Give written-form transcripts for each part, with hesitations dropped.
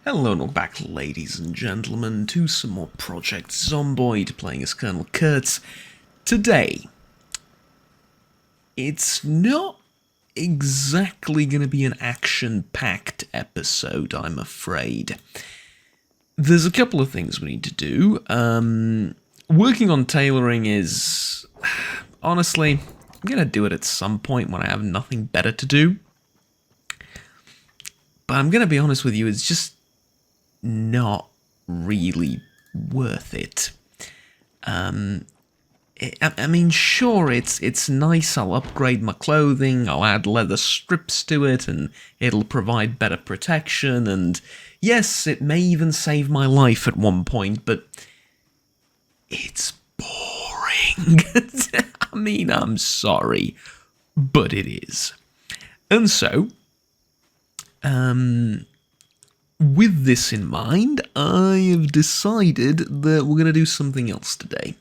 Hello and welcome back, ladies and gentlemen, to some more Project Zomboid, playing as Colonel Kurtz. Today, it's not exactly going to be an action-packed episode, I'm afraid. There's a couple of things we need to do. Working on tailoring is... honestly, I'm going to do it at some point when I have nothing better to do. But I'm going to be honest with you, it's just not really worth it. I mean, sure, it's nice, I'll upgrade my clothing, I'll add leather strips to it, and it'll provide better protection, and yes, it may even save my life at one point, but it's boring. I mean, I'm sorry, but it is. And so, with this in mind, I have decided that we're going to do something else today.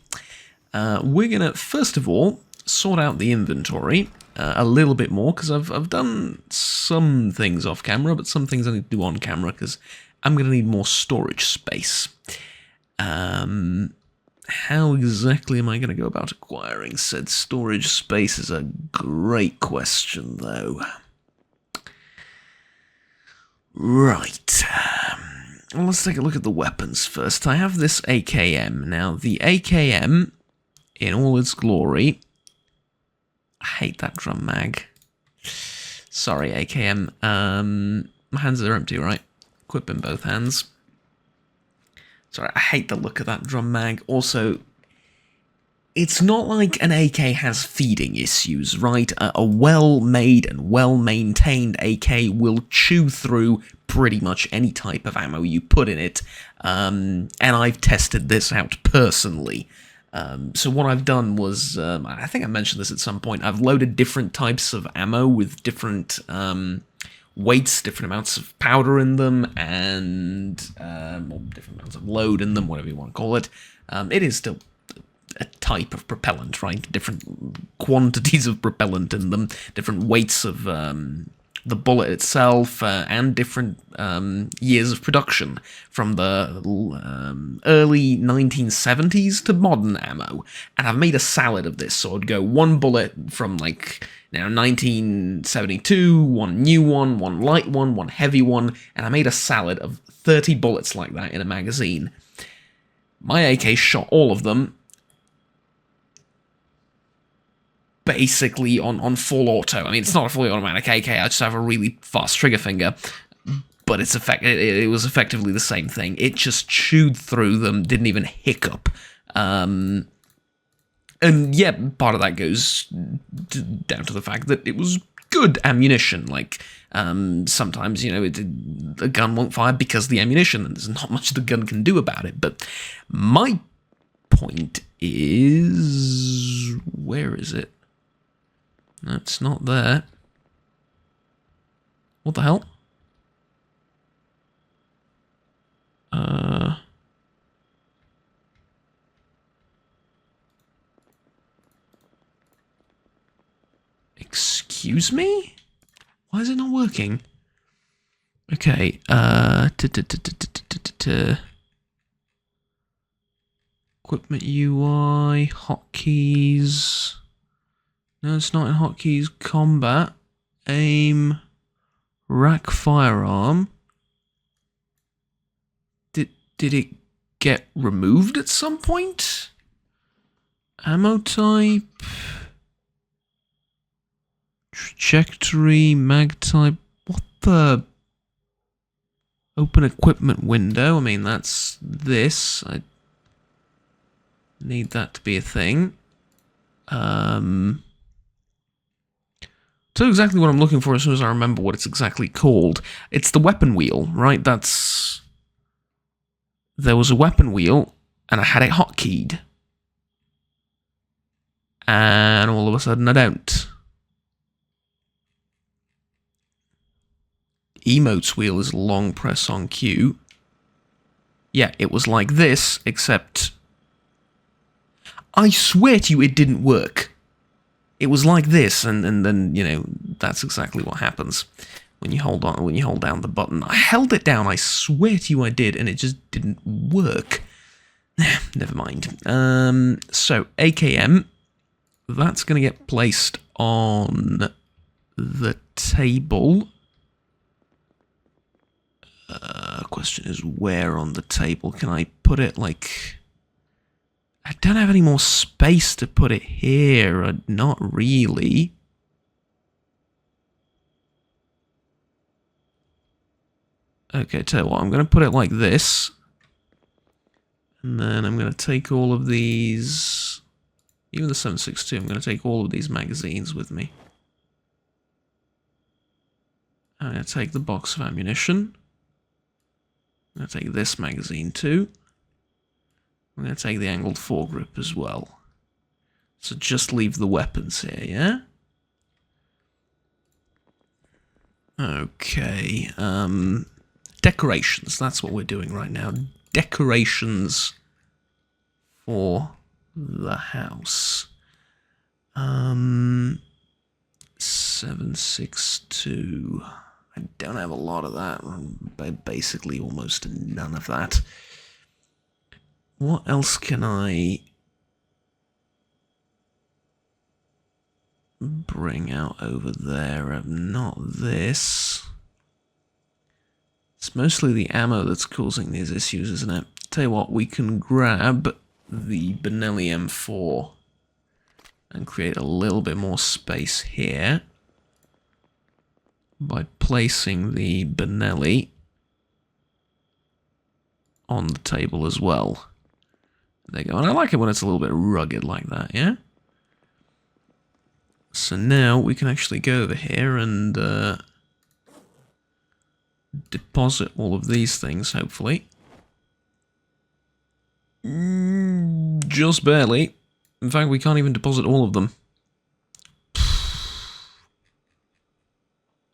We're going to, first of all, sort out the inventory a little bit more, because I've done some things off camera, but some things I need to do on camera, because I'm going to need more storage space. How exactly am I going to go about acquiring said storage space is a great question, though. Right, well, let's take a look at the weapons first. I have this AKM. Now, the AKM, in all its glory... I hate that drum mag. Sorry, AKM. My hands are empty, right? Equip in both hands. Sorry, I hate the look of that drum mag. Also, it's not like an AK has feeding issues, right? A well-made and well-maintained AK will chew through pretty much any type of ammo you put in it, and I've tested this out personally. So what I've done was, I think I mentioned this at some point, I've loaded different types of ammo with different weights, different amounts of powder in them, and different amounts of load in them, whatever you want to call it. It is still a type of propellant, right? Different quantities of propellant in them, different weights of the bullet itself, and different years of production, from the early 1970s to modern ammo. And I've made a salad of this, so I'd go one bullet from, like, 1972, one new one light one heavy one, and I made a salad of 30 bullets like that in a magazine. My AK shot all of them basically on full auto. I mean, it's not a fully automatic AK, I just have a really fast trigger finger, but it was effectively the same thing. It just chewed through them, didn't even hiccup. And yeah, part of that goes down to the fact that it was good ammunition. Like, sometimes, you know, a gun won't fire because of the ammunition, and there's not much the gun can do about it. But my point is... where is it? No, it's not there. What the hell? Excuse me? Why is it not working? Okay, equipment UI, hotkeys. No, it's not in hotkeys. Combat, aim, rack firearm. Did it get removed at some point? Ammo type, trajectory, mag type. What the? Open equipment window. I mean, that's this. I need that to be a thing. So exactly what I'm looking for as soon as I remember what it's exactly called. It's the weapon wheel, right? There was a weapon wheel, and I had it hotkeyed. And all of a sudden I don't. Emotes wheel is long press on Q. Yeah, it was like this, except... I swear to you it didn't work. It was like this, and then, you know, that's exactly what happens when you hold down the button. I held it down, I swear to you I did, and it just didn't work. Never mind. So AKM, that's going to get placed on the table. Question is, where on the table? Can I put it, like... I don't have any more space to put it here. Not really. Okay, tell you what, I'm going to put it like this. And then I'm going to take all of these... Even the 7.62, I'm going to take all of these magazines with me. I'm going to take the box of ammunition. I'm going to take this magazine too. I'm going to take the angled foregrip as well. So just leave the weapons here, yeah? Okay, decorations, that's what we're doing right now. Decorations for the house. 7.62. I don't have a lot of that. Basically, almost none of that. What else can I bring out over there? Not this. It's mostly the ammo that's causing these issues, isn't it? Tell you what, we can grab the Benelli M4 and create a little bit more space here by placing the Benelli on the table as well. There you go. And I like it when it's a little bit rugged like that, yeah? So now we can actually go over here and deposit all of these things, hopefully. Just barely. In fact, we can't even deposit all of them.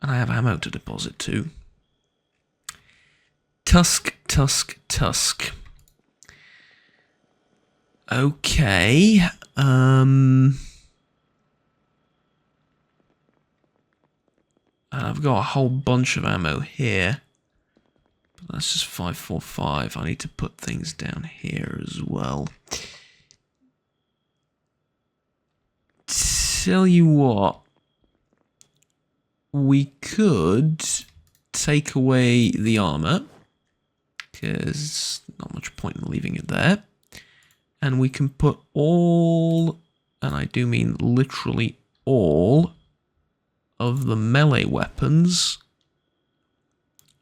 And I have ammo to deposit too. Tusk, tusk, tusk. Okay. I've got a whole bunch of ammo here. But that's just 5.45. I need to put things down here as well. Tell you what. We could take away the armor, because not much point in leaving it there. And we can put all, and I do mean literally all, of the melee weapons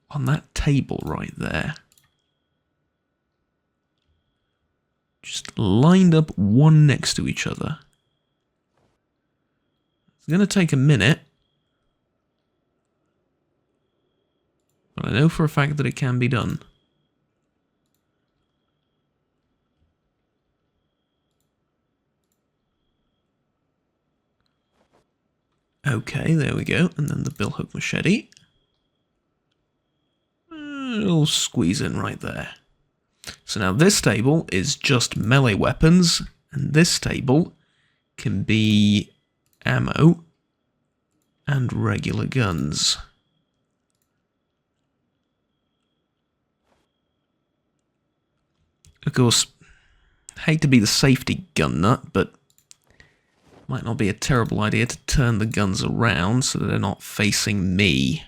on that table right there. Just lined up one next to each other. It's going to take a minute. But I know for a fact that it can be done. Okay, there we go. And then the billhook machete. It'll squeeze in right there. So now this table is just melee weapons, and this table can be ammo and regular guns. Of course, hate to be the safety gun nut, but might not be a terrible idea to turn the guns around so that they're not facing me.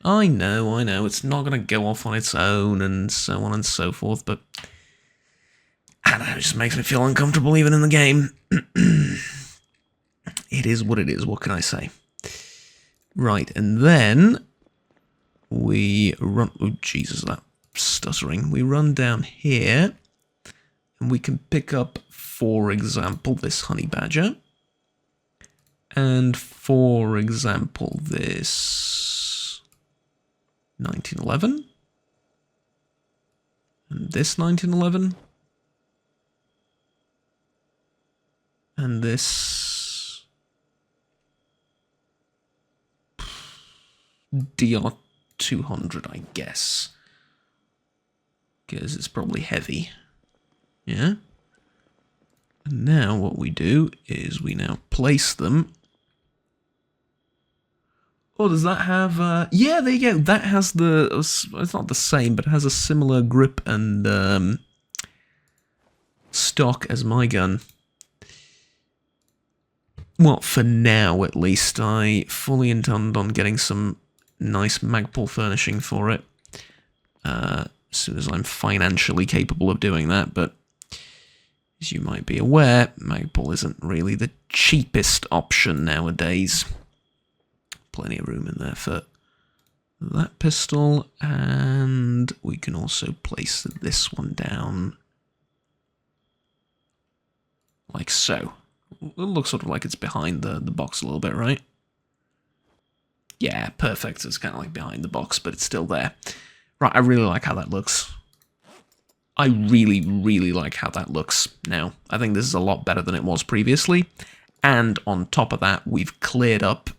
I know, it's not going to go off on its own and so on and so forth, but I don't know, it just makes me feel uncomfortable even in the game. It is what it is, what can I say? Right, and then we run... Oh, Jesus, that stuttering. We run down here, and we can pick up, for example, this honey badger, and for example, this 1911, and this 1911, and this DR200, I guess. Because it's probably heavy. Yeah? And now what we do is we now place them Oh, does that have... yeah, there you go. That has the... It's not the same, but it has a similar grip and stock as my gun. Well, for now, at least. I fully intend on getting some nice Magpul furnishing for it. As soon as I'm financially capable of doing that, but... as you might be aware, Magpul isn't really the cheapest option nowadays. Plenty of room in there for that pistol, and we can also place this one down like so. It looks sort of like it's behind the box a little bit, right? Yeah, perfect. It's kind of like behind the box, but it's still there. Right, I really like how that looks. I really, really like how that looks now. I think this is a lot better than it was previously. And on top of that, we've cleared up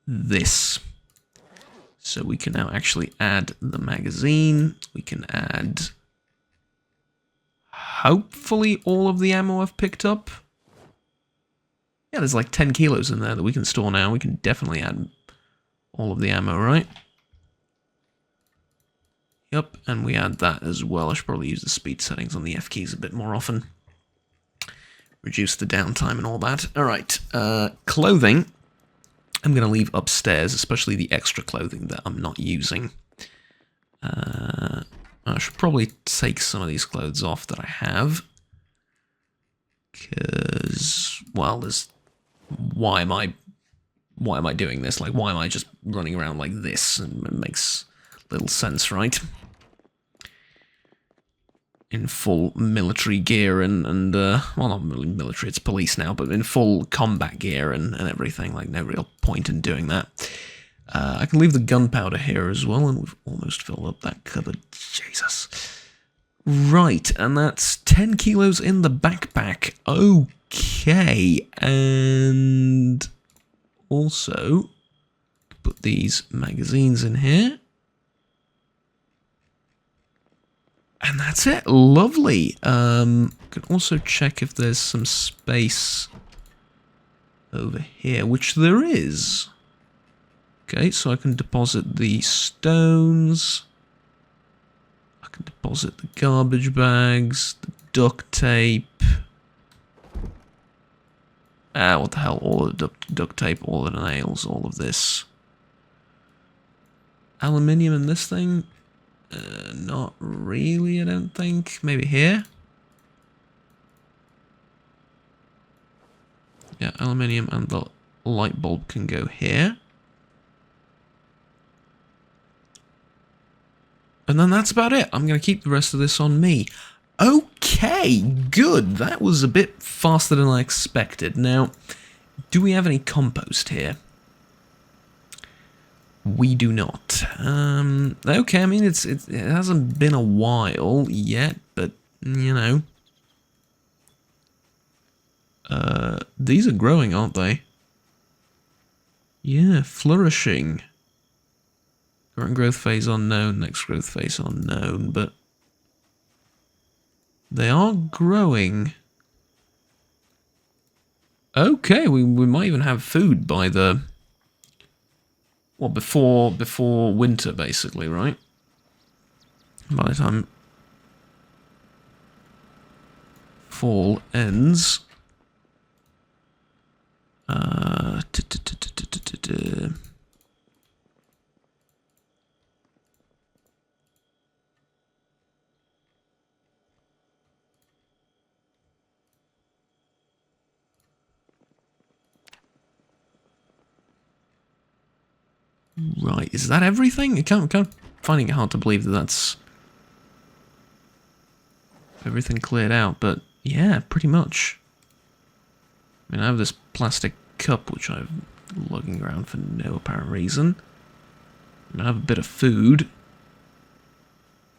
this. So we can now actually add the magazine. We can add, hopefully, all of the ammo I've picked up. Yeah, there's like 10 kilos in there that we can store now. We can definitely add all of the ammo, right? Yep, and we add that as well. I should probably use the speed settings on the F keys a bit more often. Reduce the downtime and all that. Alright, clothing. I'm going to leave upstairs, especially the extra clothing that I'm not using. I should probably take some of these clothes off that I have. Because, well, there's... Why am I doing this? Like, why am I just running around like this? And it makes little sense, right? In full military gear and well, not really military, it's police now, but in full combat gear and everything, like no real point in doing that. I can leave the gunpowder here as well, and we've almost filled up that cupboard. Jesus. Right, and that's 10 kilos in the backpack. Okay, and also put these magazines in here. And that's it. Lovely. Can also check if there's some space over here, which there is. Okay, so I can deposit the stones. I can deposit the garbage bags, the duct tape. What the hell? All the duct tape, all of the nails, all of this. Aluminium in this thing? Not really, I don't think. Maybe here? Yeah, aluminium and the light bulb can go here. And then that's about it. I'm going to keep the rest of this on me. Okay, good. That was a bit faster than I expected. Now, do we have any compost here? We do not. Okay, I mean, it hasn't been a while yet, but, you know. These are growing, aren't they? Yeah, flourishing. Current growth phase unknown, next growth phase unknown, but they are growing. Okay, we might even have food by the... Well, before winter, basically, right? By the time fall ends. Right, is that everything? I'm kind of finding it hard to believe that that's everything cleared out, but yeah, pretty much. I mean, I have this plastic cup which I'm lugging around for no apparent reason. I have a bit of food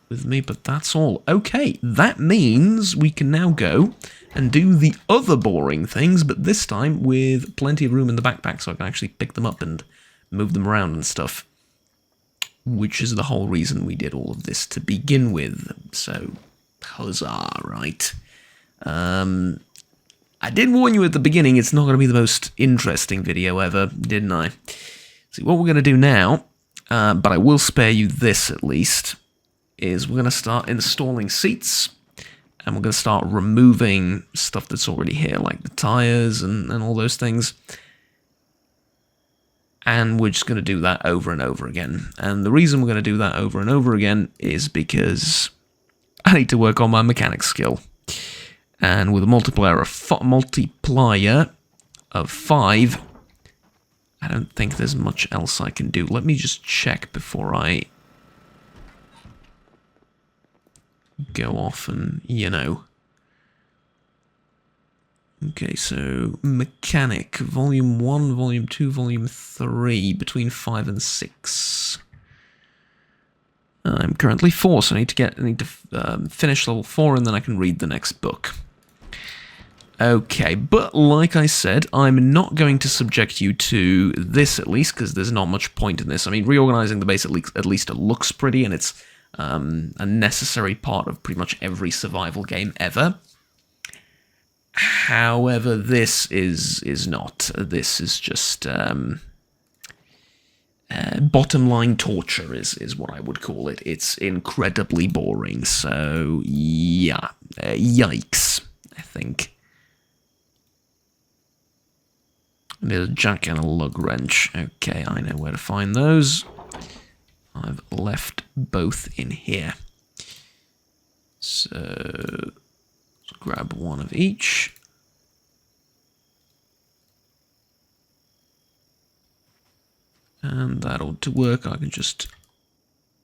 with me, but that's all. Okay, that means we can now go and do the other boring things, but this time with plenty of room in the backpack so I can actually pick them up and move them around and stuff. Which is the whole reason we did all of this to begin with. So, huzzah, right? I did warn you at the beginning it's not going to be the most interesting video ever, didn't I? See, what we're going to do now, but I will spare you this at least, is we're going to start installing seats, and we're going to start removing stuff that's already here, like the tires and all those things. And we're just going to do that over and over again. And the reason we're going to do that over and over again is because I need to work on my mechanics skill. And with a multiplier of 5, I don't think there's much else I can do. Let me just check before I go off and, you know. Okay, so mechanic, volume 1, volume 2, volume 3, between 5 and 6. I'm currently 4, so I need to finish level 4 and then I can read the next book. Okay, but like I said, I'm not going to subject you to this at least, because there's not much point in this. I mean, reorganizing the base at least it looks pretty, and it's a necessary part of pretty much every survival game ever. However, this is not. This is just bottom line torture is what I would call it. It's incredibly boring. So yeah, yikes, I think. There's a jack and a lug wrench. Okay, I know where to find those. I've left both in here. So let's grab one of each. And that ought to work. I can just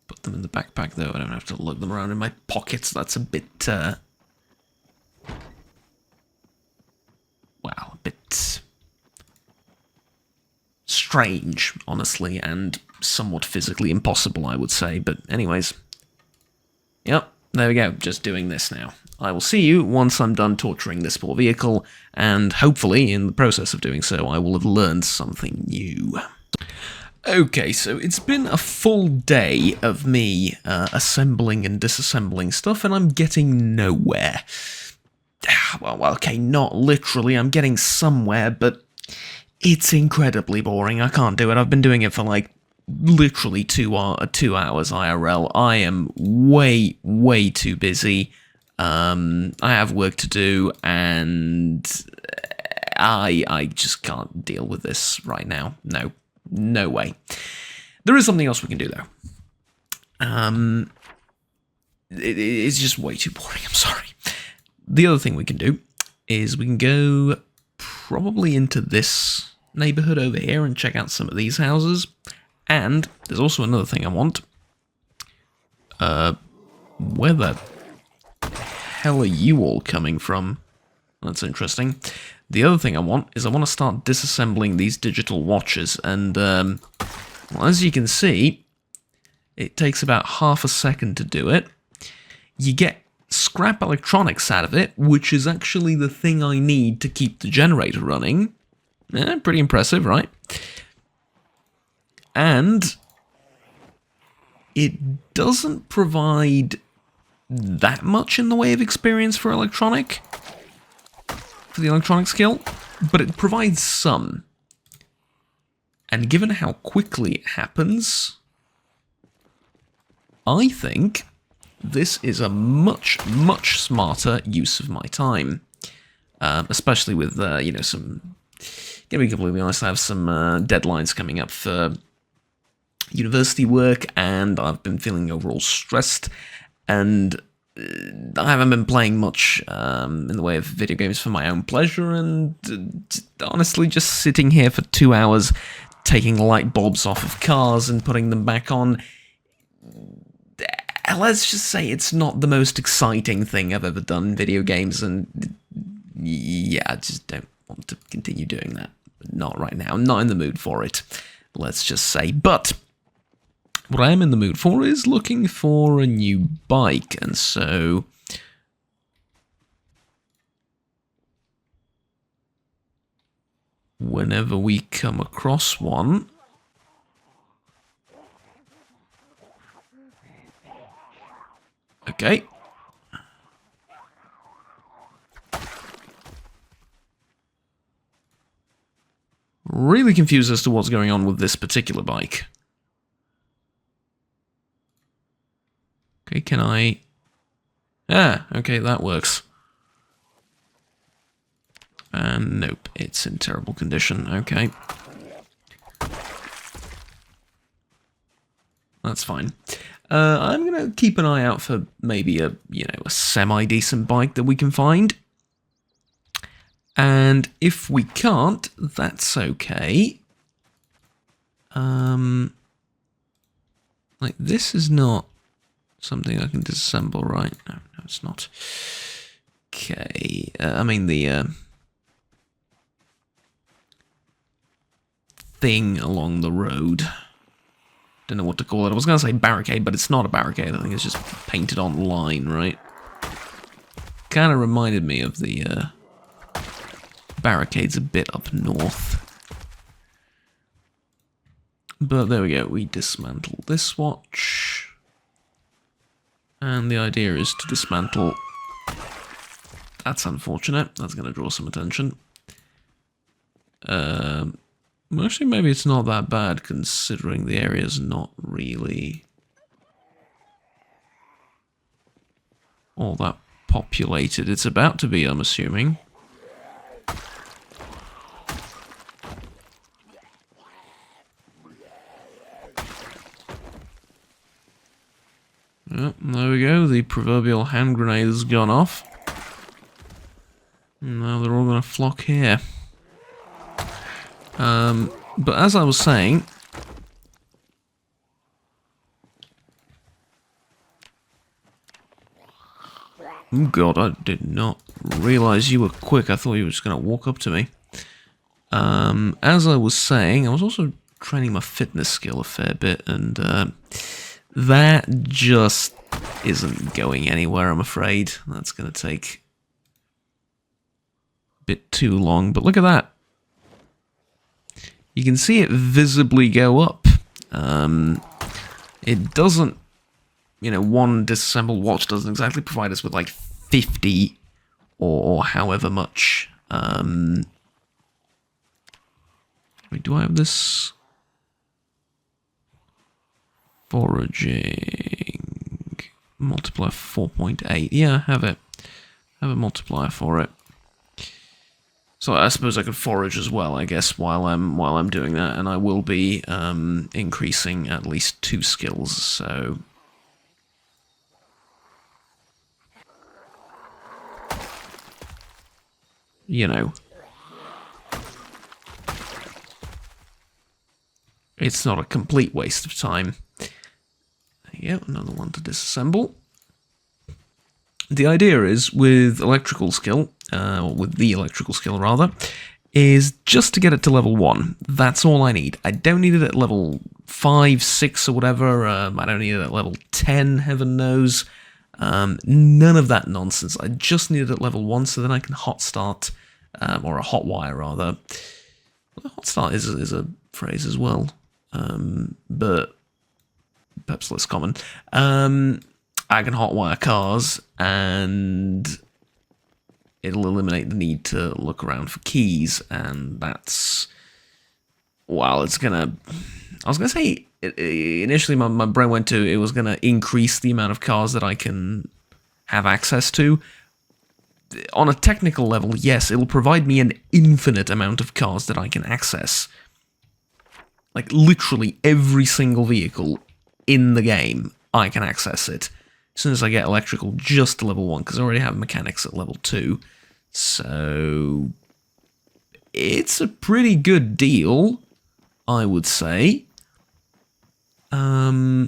put them in the backpack, though. I don't have to lug them around in my pockets. That's a bit, well, a bit strange, honestly, and somewhat physically impossible, I would say. But anyways, yep, there we go. Just doing this now. I will see you once I'm done torturing this poor vehicle, and hopefully, in the process of doing so, I will have learned something new. Okay, so it's been a full day of me assembling and disassembling stuff, and I'm getting nowhere. Well, okay, not literally, I'm getting somewhere, but it's incredibly boring. I can't do it. I've been doing it for, like, literally 2 hours IRL. I am way too busy. I have work to do, and I just can't deal with this right now. No way. There is something else we can do, though. It's just way too boring, I'm sorry. The other thing we can do is we can go probably into this neighborhood over here and check out some of these houses. And there's also another thing I want. Where the hell are you all coming from? That's interesting. The other thing I want is I want to start disassembling these digital watches, and well, as you can see, it takes about half a second to do it. You get scrap electronics out of it, which is actually the thing I need to keep the generator running. Pretty impressive, right? And it doesn't provide that much in the way of experience for the electronic skill, but it provides some. And given how quickly it happens, I think this is a much smarter use of my time. Especially with, you know, some... Gonna be completely honest, I have some deadlines coming up for university work, and I've been feeling overall stressed, and I haven't been playing much in the way of video games for my own pleasure, and honestly, just sitting here for 2 hours, taking light bulbs off of cars and putting them back on, let's just say it's not the most exciting thing I've ever done in video games, and yeah, I just don't want to continue doing that. Not right now. I'm not in the mood for it, let's just say. But what I am in the mood for is looking for a new bike, and so whenever we come across one, okay, really really confused as to what's going on with this particular bike. Okay, can I... Ah, okay, that works. And nope, it's in terrible condition. Okay. That's fine. I'm going to keep an eye out for maybe a semi-decent bike that we can find. And if we can't, that's okay. Like, this is not something I can disassemble, right? No, it's not. Okay. I mean, the thing along the road. Don't know what to call it. I was going to say barricade, but it's not a barricade. I think it's just painted on line, right? Kind of reminded me of the barricades a bit up north. But there we go. We dismantle this watch. And the idea is to dismantle... That's unfortunate. That's going to draw some attention. Actually, maybe it's not that bad, considering the area's not really all that populated. It's about to be, I'm assuming. Yep, there we go. The proverbial hand grenade has gone off. Now they're all going to flock here. But as I was saying... Oh god, I did not realise you were quick. I thought you were just going to walk up to me. As I was saying, I was also training my fitness skill a fair bit, and that just isn't going anywhere, I'm afraid. That's going to take a bit too long, but look at that. You can see it visibly go up. It doesn't, one disassembled watch doesn't exactly provide us with like 50 or however much. Wait, do I have this? Foraging. Multiplier 4.8. Yeah, I have it. I have a multiplier for it. So I suppose I could forage as well, I guess, while I'm doing that, and I will be increasing at least 2 skills. So it's not a complete waste of time. There you go, another one to disassemble. The idea is, with electrical skill, or with the electrical skill rather, is just to get it to level 1. That's all I need. I don't need it at level 5, 6 or whatever. I don't need it at level 10, heaven knows. None of that nonsense. I just need it at level 1 so then I can hot start, or a hot wire rather. Hot start is a phrase as well, but perhaps less common. I can hotwire cars, and it'll eliminate the need to look around for keys, and that's... Well, it's gonna... I was gonna say, initially my brain went to, it was gonna increase the amount of cars that I can have access to. On a technical level, yes, it'll provide me an infinite amount of cars that I can access. Like, literally every single vehicle in the game, I can access it. As soon as I get electrical just to level 1, because I already have mechanics at level 2. So it's a pretty good deal, I would say. Now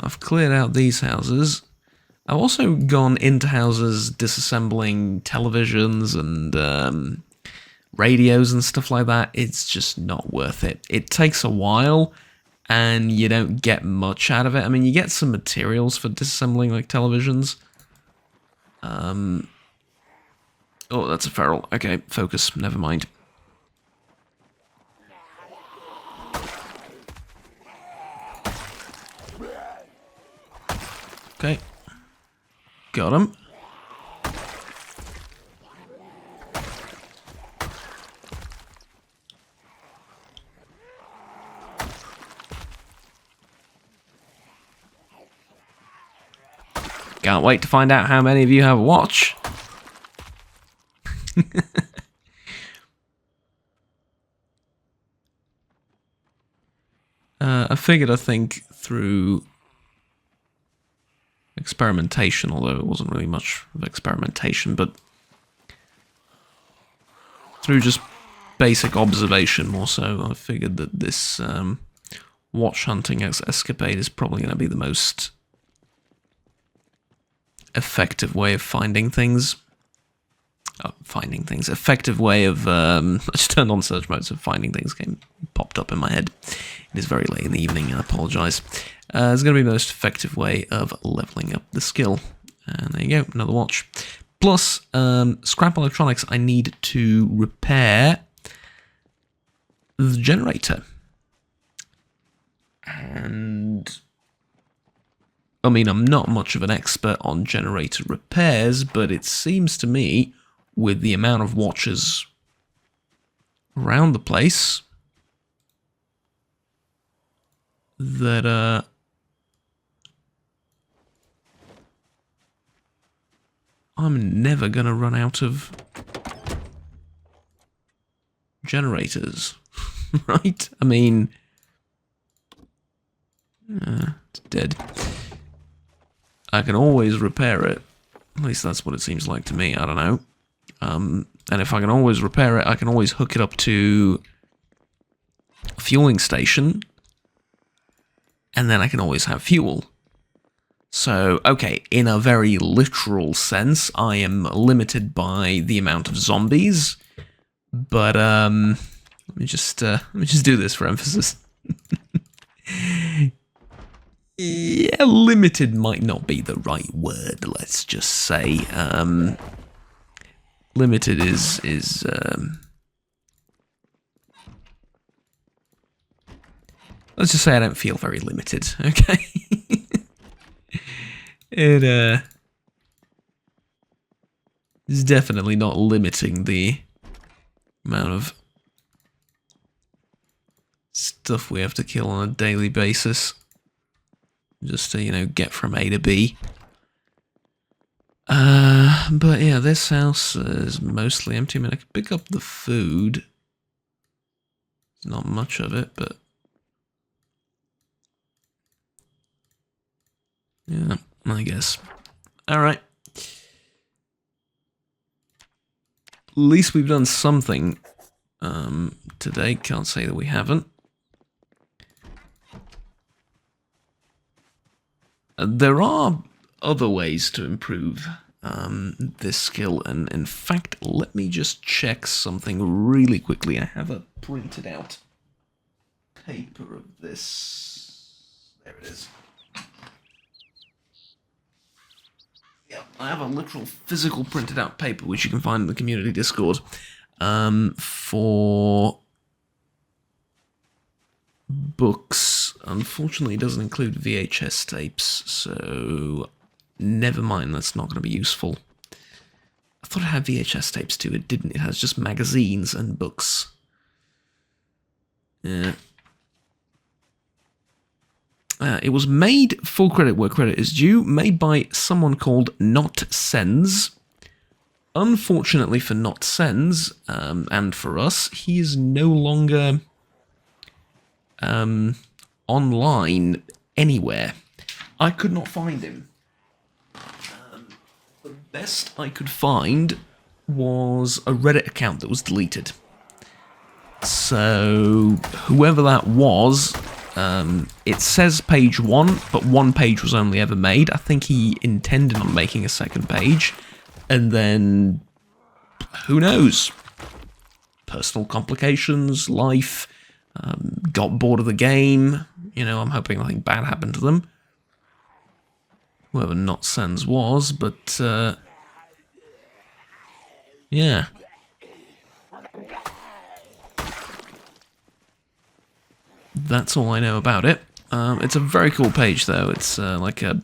I've cleared out these houses. I've also gone into houses disassembling televisions and radios and stuff like that. It's just not worth it. It takes a while, and you don't get much out of it. I mean, you get some materials for disassembling, like televisions. Oh, that's a feral. Okay, focus. Never mind. Okay. Got him. Can't wait to find out how many of you have a watch. I figured, I think, through experimentation, although it wasn't really much of experimentation, but through just basic observation more so, I figured that this watch hunting escapade is probably going to be the most effective way of finding things. Effective way of... I just turned on search mode, so finding things popped up in my head. It is very late in the evening, I apologise. It's going to be the most effective way of levelling up the skill. And there you go, another watch. Plus, scrap electronics, I need to repair the generator. And... I mean, I'm not much of an expert on generator repairs, but it seems to me, with the amount of watches around the place, that I'm never gonna run out of generators, right? I mean, it's dead. I can always repair it. At least that's what it seems like to me. I don't know. And if I can always repair it, I can always hook it up to a fueling station. And then I can always have fuel. So, okay, in a very literal sense, I am limited by the amount of zombies. But, let me just do this for emphasis. Yeah, limited might not be the right word, let's just say. Limited is let's just say I don't feel very limited, okay? It is definitely not limiting the amount of stuff we have to kill on a daily basis. Just to, you know, get from A to B. But yeah, this house is mostly empty. I mean, I could pick up the food. There's not much of it, but... yeah, I guess. Alright. At least we've done something today. Can't say that we haven't. There are other ways to improve this skill, and in fact, let me just check something really quickly. I have a printed out paper of this. There it is. Yeah, I have a literal physical printed out paper, which you can find in the community Discord, for books. Unfortunately, it doesn't include VHS tapes, so never mind, that's not going to be useful. I thought it had VHS tapes too, it didn't. It has just magazines and books. Yeah. It was made, full credit where credit is due, made by someone called Not Sens. Unfortunately for Not Sens, and for us, he is no longer online anywhere. I could not find him. The best I could find was a Reddit account that was deleted. So, whoever that was, it says page 1, but one page was only ever made. I think he intended on making a second page, and then, who knows? Personal complications, life, got bored of the game. You know, I'm hoping nothing bad happened to them. Whoever Not Sens was, but, yeah. That's all I know about it. It's a very cool page, though. It's like a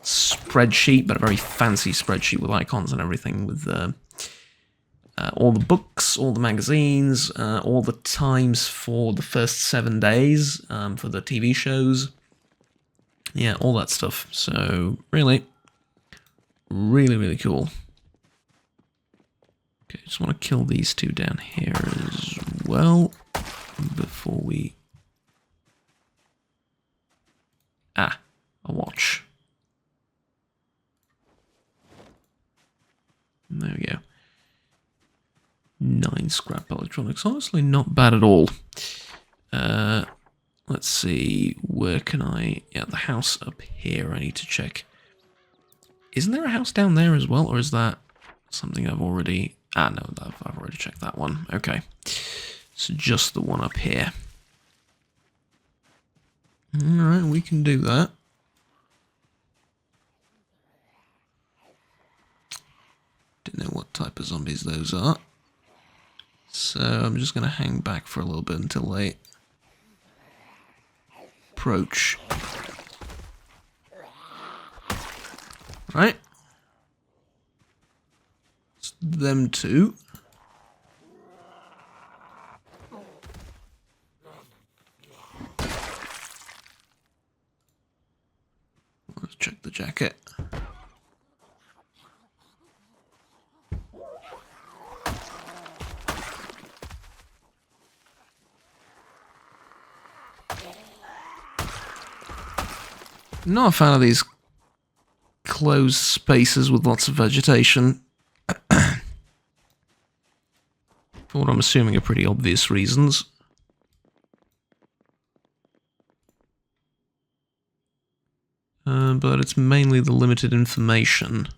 spreadsheet, but a very fancy spreadsheet with icons and everything, with all the books, all the magazines, all the times for the first 7 days for the TV shows. Yeah, all that stuff. So, really, Really, really cool. Okay, just want to kill these two down here as well before we... Ah, a watch. There we go. 9 scrap electronics. Honestly, not bad at all. Let's see, where can I... Yeah, the house up here I need to check. Isn't there a house down there as well, or is that something I've already... Ah, no, I've already checked that one. Okay. So just the one up here. Alright, we can do that. Don't know what type of zombies those are. So I'm just going to hang back for a little bit until they approach. Right. It's them two. Let's check the jacket. Not a fan of these closed spaces with lots of vegetation. For what I'm assuming are pretty obvious reasons. But it's mainly the limited information.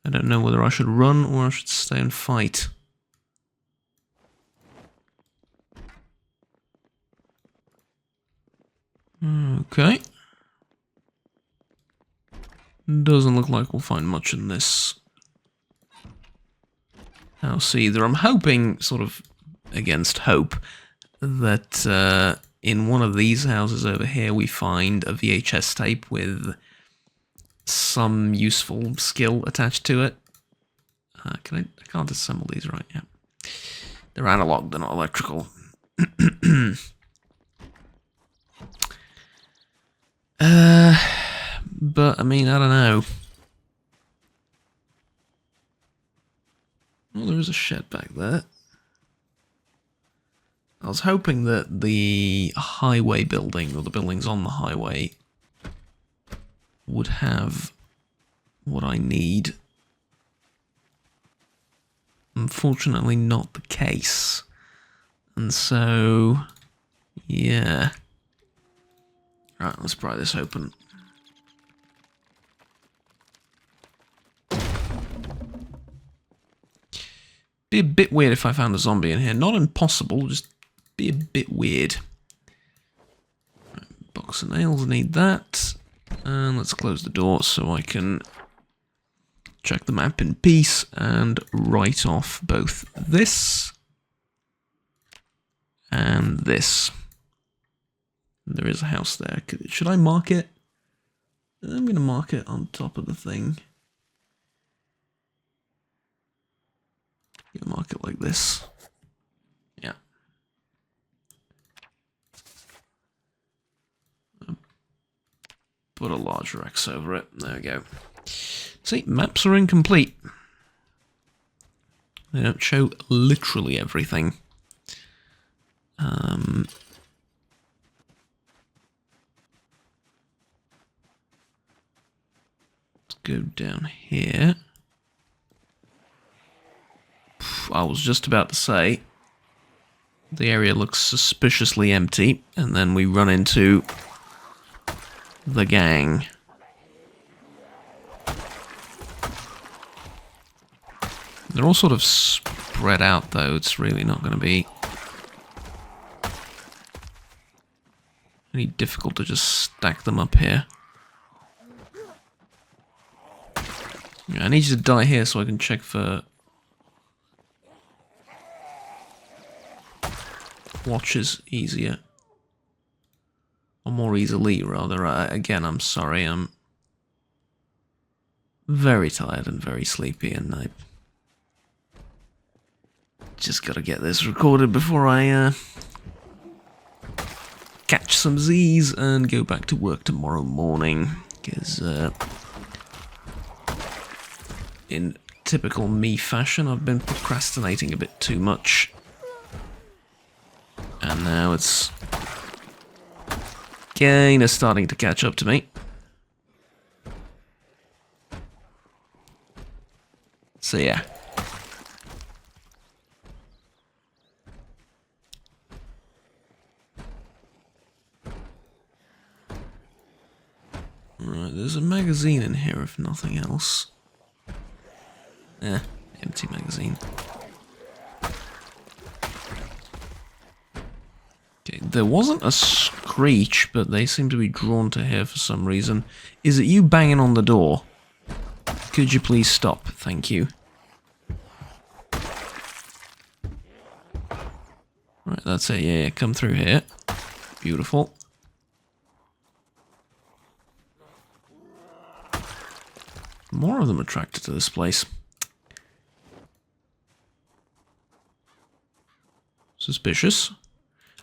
I don't know whether I should run or I should stay and fight. Okay. Doesn't look like we'll find much in this house either. I'm hoping, sort of against hope, that in one of these houses over here we find a VHS tape with some useful skill attached to it. I can't assemble these right yet. They're analog, they're not electrical. But, I mean, I don't know. Well, there is a shed back there. I was hoping that the highway building, or the buildings on the highway, would have what I need. Unfortunately, not the case. And so, yeah. Right, let's pry this open. Be a bit weird if I found a zombie in here. Not impossible, just be a bit weird. Right, box of nails, need that. And let's close the door so I can check the map in peace and write off both this and this. There is a house there. Should I mark it? I'm going to mark it on top of the thing. Mark it like this. Yeah. Put a large X over it. There we go. See, maps are incomplete. They don't show literally everything. Let's go down here. I was just about to say, the area looks suspiciously empty, and then we run into the gang. They're all sort of spread out, though. It's really not going to be any difficult to just stack them up here. Yeah, I need you to die here so I can check for watches easier. Or more easily, rather. Again, I'm sorry, I'm very tired and very sleepy, and I just gotta get this recorded before I catch some Z's and go back to work tomorrow morning, because in typical me fashion, I've been procrastinating a bit too much. And now it's kind of starting to catch up to me. So yeah. Right, there's a magazine in here if nothing else. Empty magazine. Okay, there wasn't a screech, but they seem to be drawn to here for some reason. Is it you banging on the door? Could you please stop? Thank you. Right, that's it. Yeah, come through here. Beautiful. More of them attracted to this place. Suspicious.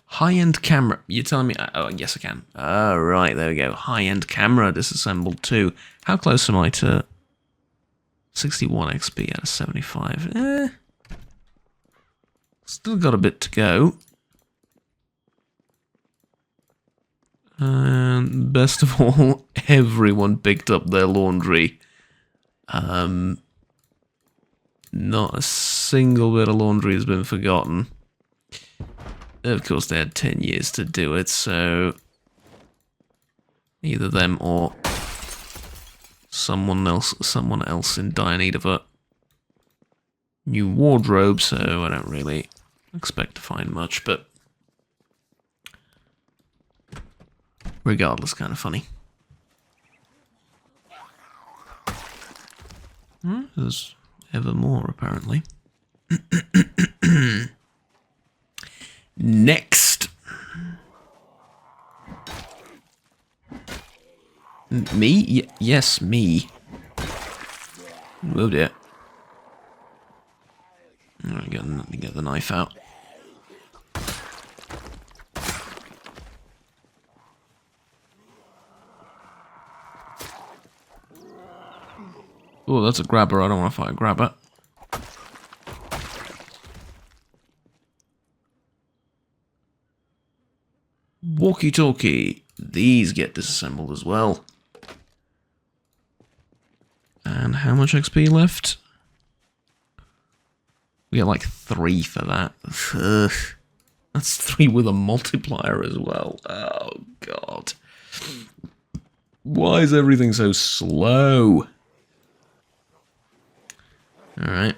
High-end camera. You're telling me... Oh, yes, I can. Oh, right, there we go. High-end camera disassembled too. How close am I to 61 XP out of 75? Still got a bit to go. And best of all, everyone picked up their laundry. Not a single bit of laundry has been forgotten. Of course, they had 10 years to do it, so either them or someone else in dire need of a new wardrobe, so I don't really expect to find much, but regardless, kind of funny. There's ever more, apparently. Next. Me? Yes, me. Oh dear. Alright, get the knife out. Oh, that's a grabber. I don't want to fight a grabber. Walkie-talkie. These get disassembled as well. And how much XP left? We get like 3 for that. Ugh. That's 3 with a multiplier as well. Oh, God. Why is everything so slow? Alright.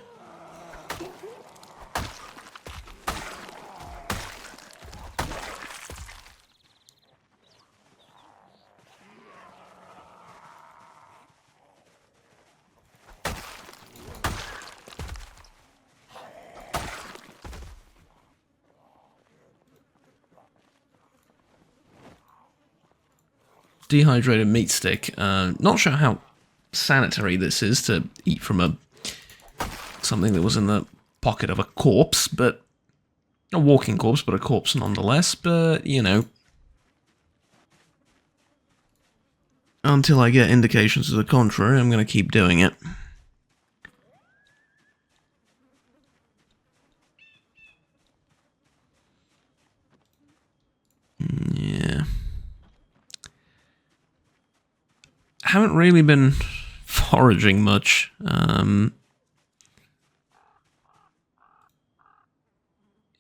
Dehydrated meat stick. Not sure how sanitary this is to eat from something that was in the pocket of a corpse, but a walking corpse, but a corpse nonetheless. But you know, until I get indications to the contrary, I'm going to keep doing it. Yeah. Haven't really been foraging much.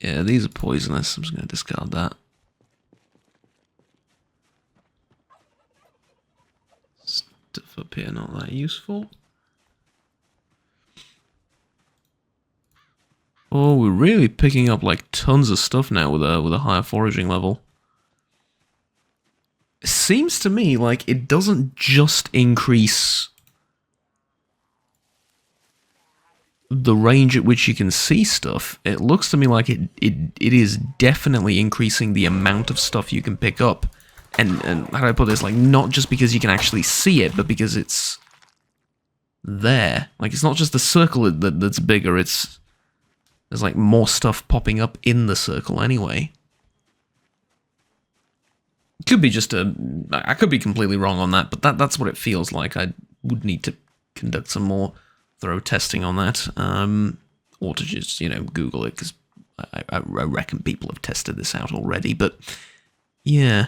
Yeah, these are poisonous. I'm just going to discard that. Stuff up here not that useful. Oh, we're really picking up like tons of stuff now with a higher foraging level. It seems to me like it doesn't just increase the range at which you can see stuff. It looks to me like it is definitely increasing the amount of stuff you can pick up. And how do I put this? Like, not just because you can actually see it, but because it's there. Like, it's not just the circle that's bigger, there's like more stuff popping up in the circle anyway. Could be just I could be completely wrong on that, but that's what it feels like. I would need to conduct some more thorough testing on that, or to just, you know, Google it, because I reckon people have tested this out already, but yeah.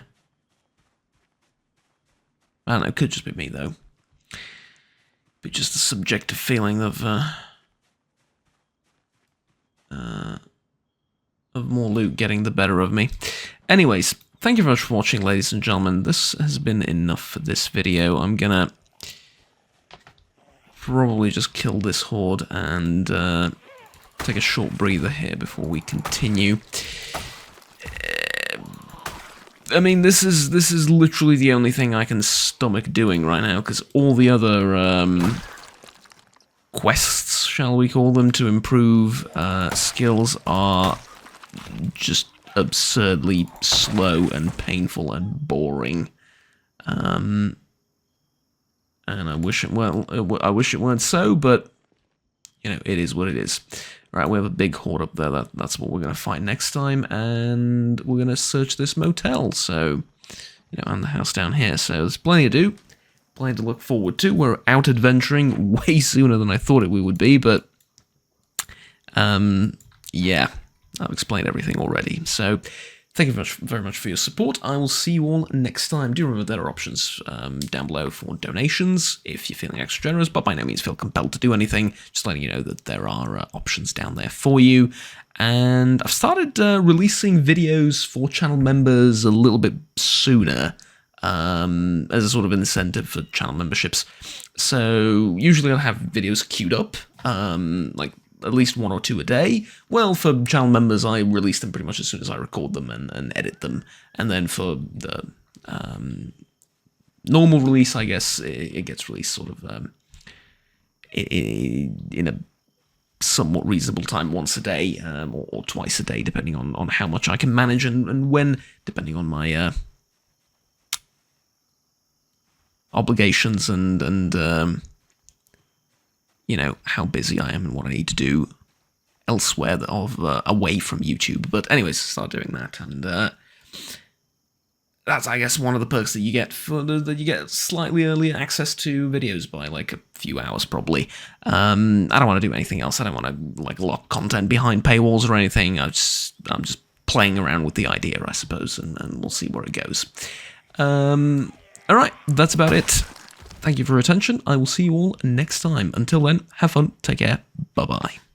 I don't know, it could just be me, though. Be just a subjective feeling of more loot getting the better of me. Anyways, thank you very much for watching, ladies and gentlemen. This has been enough for this video. I'm gonna probably just kill this horde and take a short breather here before we continue. I mean, this is literally the only thing I can stomach doing right now, because all the other quests, shall we call them, to improve skills are just absurdly slow and painful and boring. And I wish it weren't so, but you know, it is what it is. Right, we have a big horde up there. That's what we're going to fight next time, and we're going to search this motel. So, you know, and the house down here. So there's plenty to do, plenty to look forward to. We're out adventuring way sooner than I thought we would be, but yeah, I've explained everything already. So thank you very much for your support. I will see you all next time. Do remember there are options down below for donations if you're feeling extra generous, but by no means feel compelled to do anything. Just letting you know that there are options down there for you. And I've started releasing videos for channel members a little bit sooner as a sort of incentive for channel memberships. So usually I'll have videos queued up, like at least 1 or 2 a day. Well, for channel members, I release them pretty much as soon as I record them and edit them. And then for the normal release, I guess, it gets released sort of in a somewhat reasonable time, once a day, or twice a day, depending on how much I can manage and when, depending on my obligations and you know, how busy I am and what I need to do elsewhere away from YouTube. But anyways, start doing that, and that's, I guess, one of the perks that you get that you get slightly earlier access to videos by like a few hours, probably. I don't want to do anything else. I don't want to like lock content behind paywalls or anything. I'm just playing around with the idea, I suppose, and we'll see where it goes. All right, that's about it. Thank you for your attention. I will see you all next time. Until then, have fun, take care, bye-bye.